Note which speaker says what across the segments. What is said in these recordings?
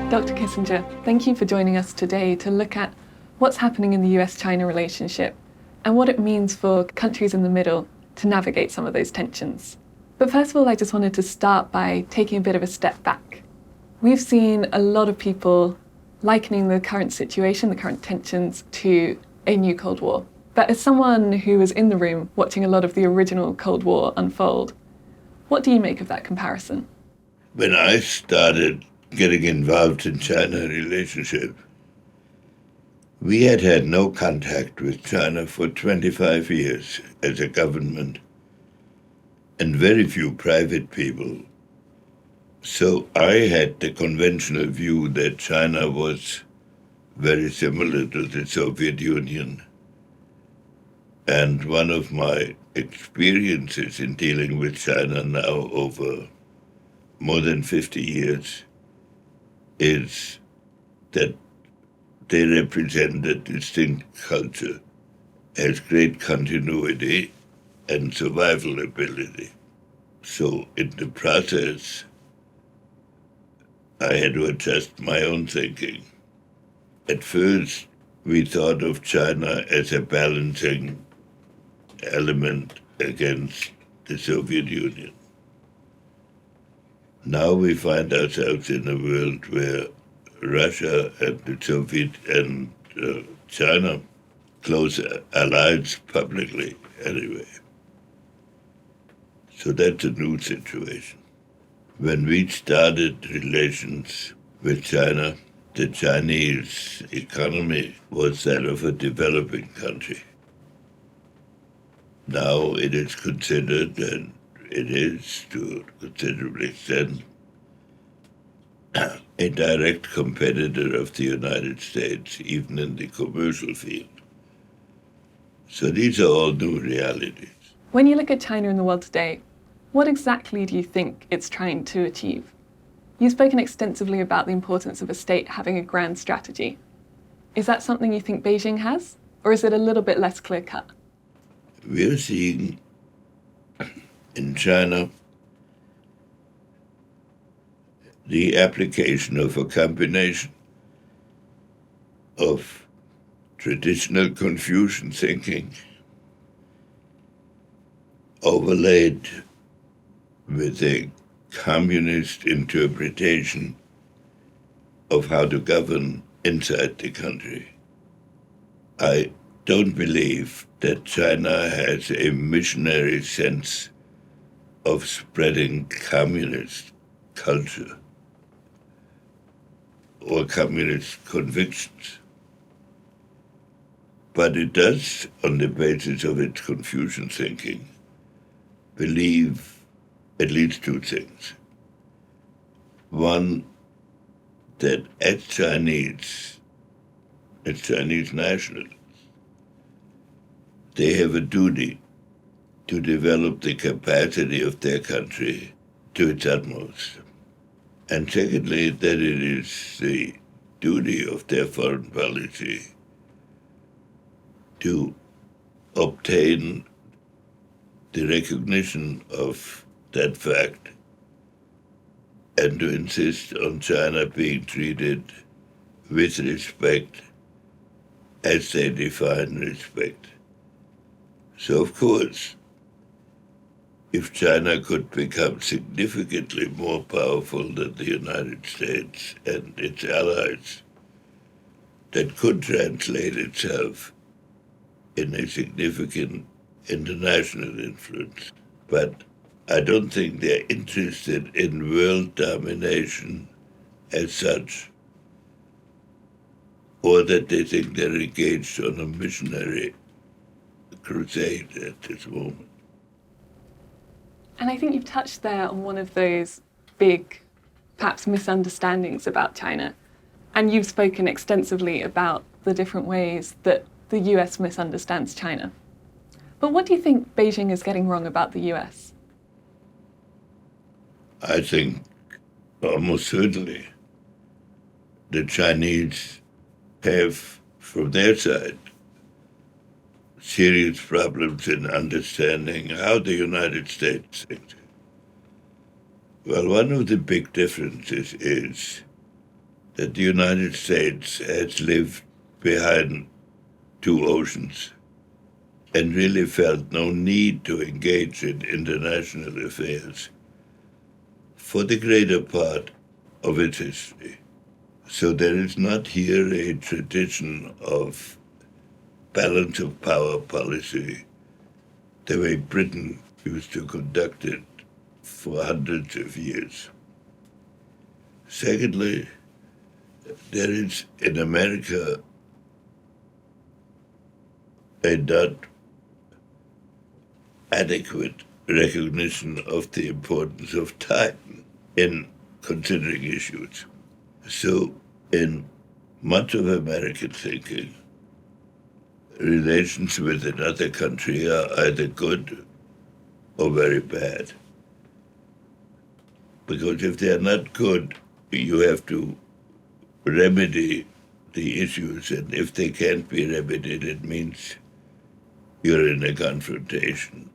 Speaker 1: Dr. Kissinger, thank you for joining us today to look at what's happening in the US-China relationship and what it means for countries in the middle to navigate some of those tensions. But first of all, I just wanted to start by taking a bit of a step back. We've seen a lot of people likening the current situation, the current tensions, to a new Cold War. But as someone who was in the room watching a lot of the original Cold War unfold, what do you make of that comparison?
Speaker 2: When I started getting involved in China relationship, we had no contact with China for 25 years as a government, and very few private people. So I had the conventional view that China was very similar to the Soviet Union. And one of my experiences in dealing with China now over more than 50 years is that they represent a distinct culture, has great continuity and survival ability. So in the process, I had to adjust my own thinking. At first, we thought of China as a balancing element against the Soviet Union. Now we find ourselves in a world where Russia and the Soviet and China, close allies publicly anyway. So that's a new situation. When we started relations with China, the Chinese economy was that of a developing country. Now it is considered, and it is to a considerable extent, a direct competitor of the United States, even in the commercial field. So these are all new realities.
Speaker 1: When you look at China in the world today, what exactly do you think it's trying to achieve? You've spoken extensively about the importance of a state having a grand strategy. Is that something you think Beijing has, or is it a little bit less clear-cut?
Speaker 2: We're seeing in China the application of a combination of traditional Confucian thinking overlaid with a communist interpretation of how to govern inside the country. I don't believe that China has a missionary sense of spreading communist culture or communist convictions. But it does, on the basis of its Confucian thinking, believe at least two things. One, that as Chinese nationals, they have a duty to develop the capacity of their country to its utmost. And secondly, that it is the duty of their foreign policy to obtain the recognition of that fact and to insist on China being treated with respect as they define respect. So, of course, if China could become significantly more powerful than the United States and its allies, that could translate itself in a significant international influence. But I don't think they're interested in world domination as such, or that they think they're engaged on a missionary crusade at this moment.
Speaker 1: And I think you've touched there on one of those big, perhaps, misunderstandings about China. And you've spoken extensively about the different ways that the US misunderstands China. But what do you think Beijing is getting wrong about the US?
Speaker 2: I think almost certainly the Chinese have, from their side, serious problems in understanding how the United States thinks. Well, one of the big differences is that the United States has lived behind two oceans and really felt no need to engage in international affairs for the greater part of its history. So there is not here a tradition of balance of power policy the way Britain used to conduct it for hundreds of years. Secondly, there is in America a not adequate recognition of the importance of time in considering issues. So, in much of American thinking, relations with another country are either good or very bad. Because if they are not good, you have to remedy the issues, and if they can't be remedied, it means you're in a confrontation.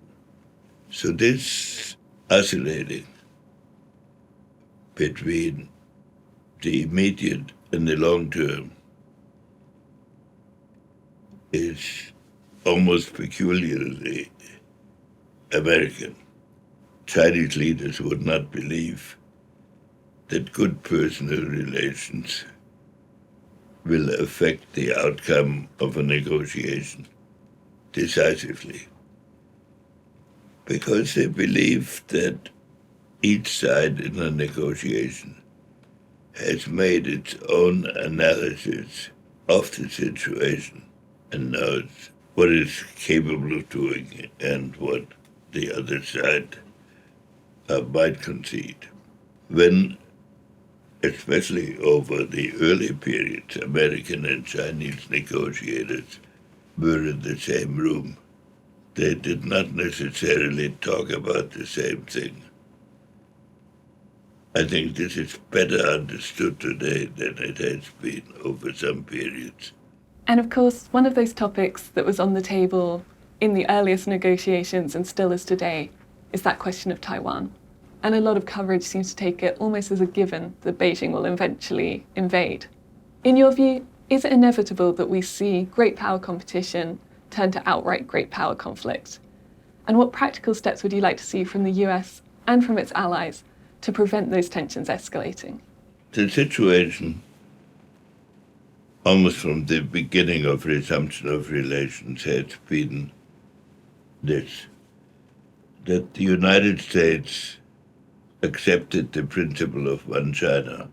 Speaker 2: So this oscillating between the immediate and the long term is almost peculiarly American. Chinese leaders would not believe that good personal relations will affect the outcome of a negotiation decisively, because they believe that each side in a negotiation has made its own analysis of the situation and knows what it is capable of doing and what the other side might concede. When, especially over the early periods, American and Chinese negotiators were in the same room, they did not necessarily talk about the same thing. I think this is better understood today than it has been over some periods.
Speaker 1: And of course, one of those topics that was on the table in the earliest negotiations and still is today is that question of Taiwan. And a lot of coverage seems to take it almost as a given that Beijing will eventually invade. In your view, is it inevitable that we see great power competition turn to outright great power conflict? And what practical steps would you like to see from the US and from its allies to prevent those tensions escalating?
Speaker 2: The situation, almost from the beginning of resumption of relations, has been this, that the United States accepted the principle of one China,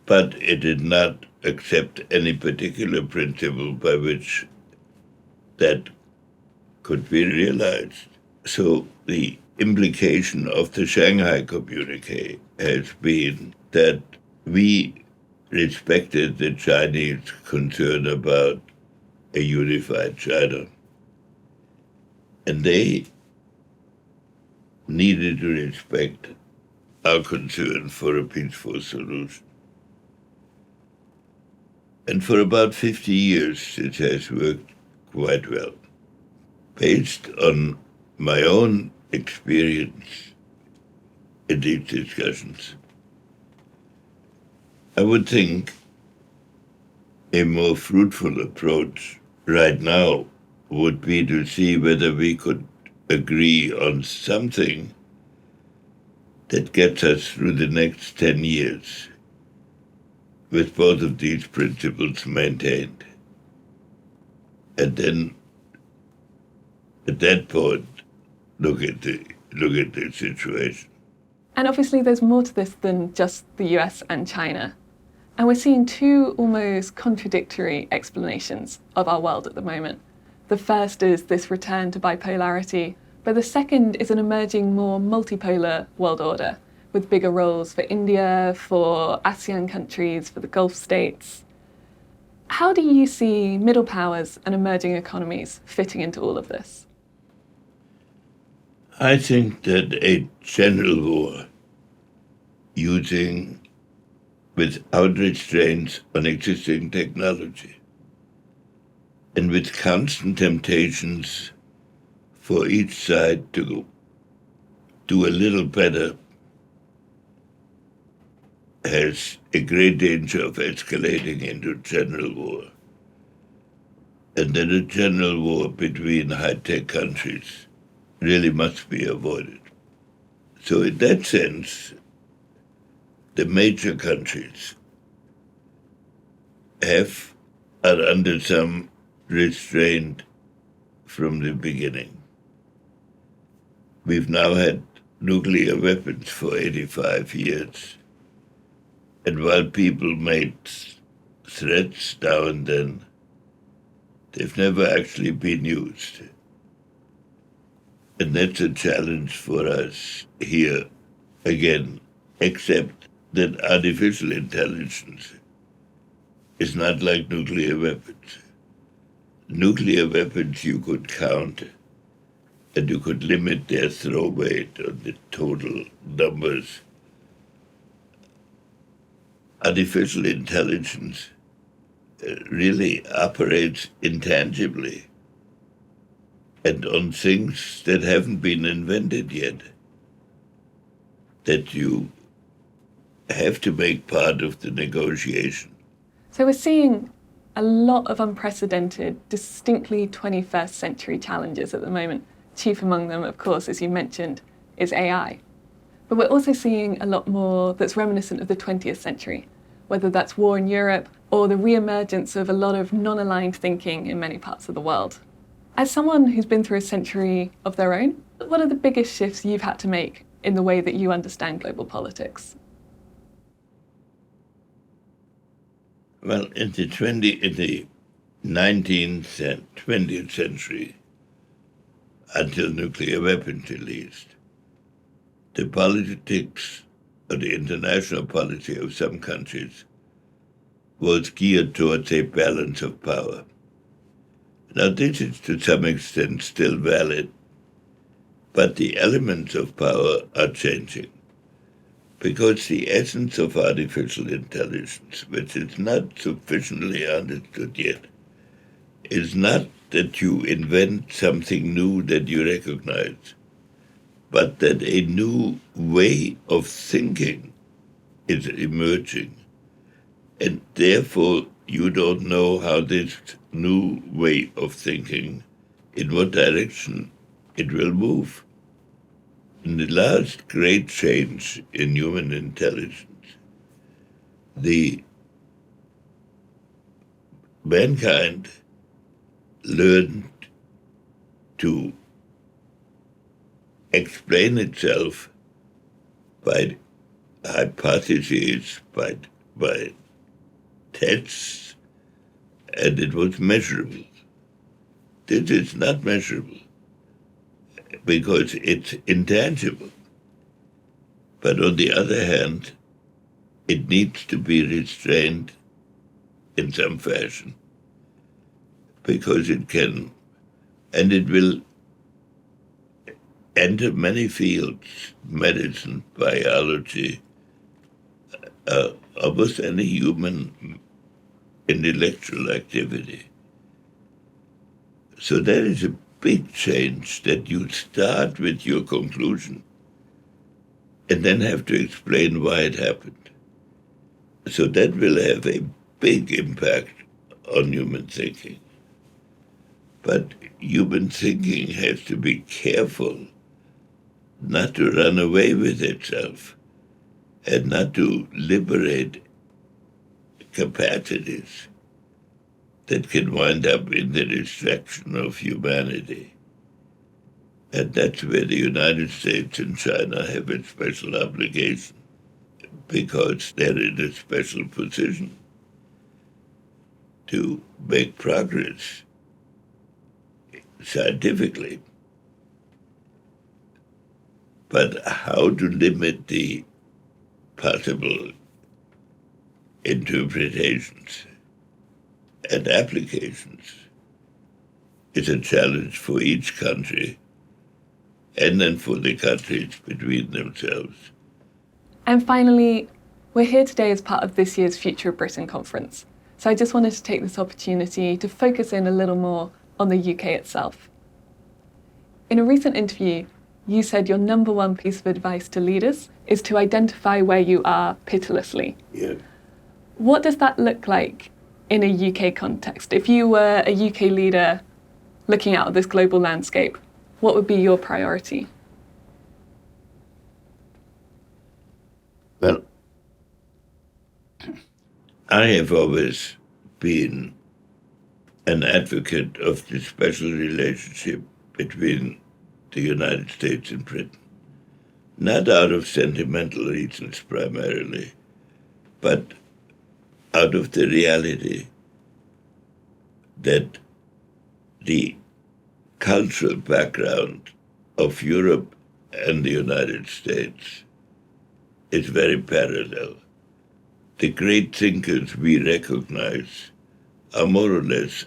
Speaker 2: but it did not accept any particular principle by which that could be realized. So the implication of the Shanghai communique has been that we respected the Chinese concern about a unified China, and they needed to respect our concern for a peaceful solution. And for about 50 years, it has worked quite well. Based on my own experience in these discussions, I would think a more fruitful approach right now would be to see whether we could agree on something that gets us through the next 10 years with both of these principles maintained. And then at that point, look at the situation.
Speaker 1: And obviously there's more to this than just the US and China. And we're seeing two almost contradictory explanations of our world at the moment. The first is this return to bipolarity, but the second is an emerging more multipolar world order with bigger roles for India, for ASEAN countries, for the Gulf states. How do you see middle powers and emerging economies fitting into all of this?
Speaker 2: I think that a general war using without restraints on existing technology and with constant temptations for each side to do a little better has a great danger of escalating into general war. And then a general war between high-tech countries really must be avoided. So in that sense, the major countries are under some restraint from the beginning. We've now had nuclear weapons for 85 years. And while people made threats now and then, they've never actually been used. And that's a challenge for us here, again, except that artificial intelligence is not like nuclear weapons. Nuclear weapons you could count, and you could limit their throw weight on the total numbers. Artificial intelligence really operates intangibly and on things that haven't been invented yet, that you have to make part of the negotiation.
Speaker 1: So we're seeing a lot of unprecedented, distinctly 21st century challenges at the moment. Chief among them, of course, as you mentioned, is AI. But we're also seeing a lot more that's reminiscent of the 20th century, whether that's war in Europe or the re-emergence of a lot of non-aligned thinking in many parts of the world. As someone who's been through a century of their own, what are the biggest shifts you've had to make in the way that you understand global politics?
Speaker 2: Well, in the 19th and 20th century, until nuclear weapons at least, the politics or the international policy of some countries was geared towards a balance of power. Now, this is to some extent still valid, but the elements of power are changing. Because the essence of artificial intelligence, which is not sufficiently understood yet, is not that you invent something new that you recognize, but that a new way of thinking is emerging. And therefore, you don't know how this new way of thinking, in what direction it will move. In the last great change in human intelligence, the mankind learned to explain itself by hypotheses, by tests, and it was measurable. This is not measurable because it's intangible. But on the other hand, it needs to be restrained in some fashion because it can, and it will enter many fields, medicine, biology, almost any human intellectual activity. So there is a big change that you start with your conclusion and then have to explain why it happened. So that will have a big impact on human thinking. But human thinking has to be careful not to run away with itself and not to liberate capacities that can wind up in the destruction of humanity. And that's where the United States and China have a special obligation, because they're in a special position to make progress scientifically. But how to limit the possible interpretations and applications is a challenge for each country and then for the countries between themselves.
Speaker 1: And finally, we're here today as part of this year's Future of Britain conference. So I just wanted to take this opportunity to focus in a little more on the UK itself. In a recent interview, you said your number one piece of advice to leaders is to identify where you are pitilessly.
Speaker 2: Yeah.
Speaker 1: What does that look like in a UK context? If you were a UK leader looking out at this global landscape, what would be your priority?
Speaker 2: Well, I have always been an advocate of the special relationship between the United States and Britain. Not out of sentimental reasons primarily, but out of the reality that the cultural background of Europe and the United States is very parallel. The great thinkers we recognize are more or less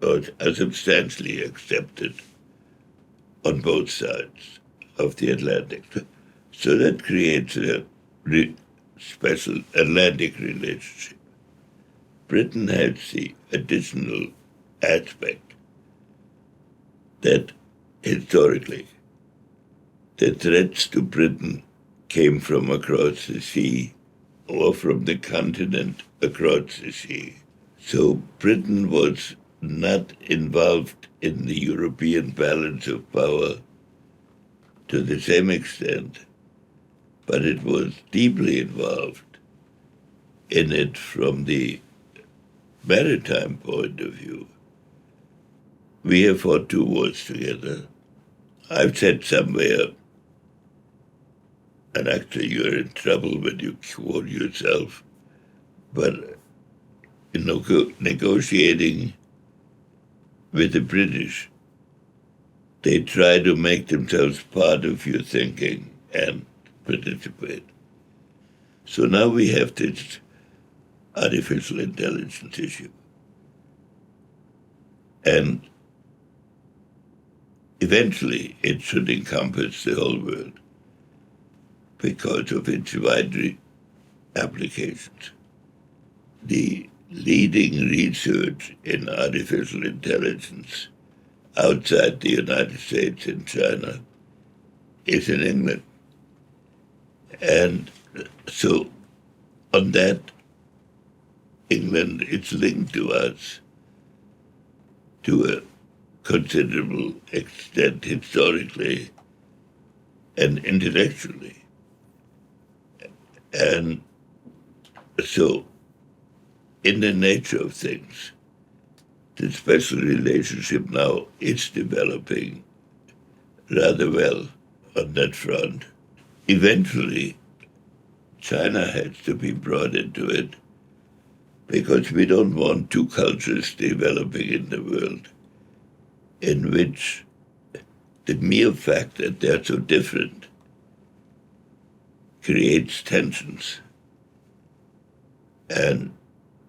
Speaker 2: or are substantially accepted on both sides of the Atlantic. So that creates a special Atlantic relationship. Britain has the additional aspect that historically the threats to Britain came from across the sea or from the continent across the sea. So Britain was not involved in the European balance of power to the same extent, but it was deeply involved in it from the maritime point of view. We have fought 2 wars together. I've said somewhere, and actually you're in trouble when you quote yourself, but negotiating with the British, they try to make themselves part of your thinking and participate. So now we have this artificial intelligence issue. And eventually it should encompass the whole world because of its wide applications. The leading research in artificial intelligence outside the United States and China is in England. And so on that, England is linked to us to a considerable extent historically and intellectually. And so, in the nature of things, the special relationship now is developing rather well on that front. Eventually, China has to be brought into it because we don't want 2 cultures developing in the world in which the mere fact that they're so different creates tensions and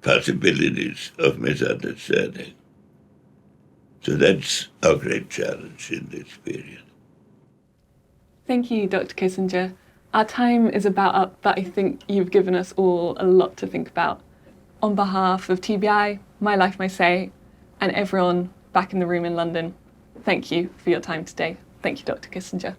Speaker 2: possibilities of misunderstanding. So that's our great challenge in this period.
Speaker 1: Thank you, Dr. Kissinger. Our time is about up, but I think you've given us all a lot to think about. On behalf of TBI, My Life, My Say, and everyone back in the room in London, thank you for your time today. Thank you, Dr. Kissinger.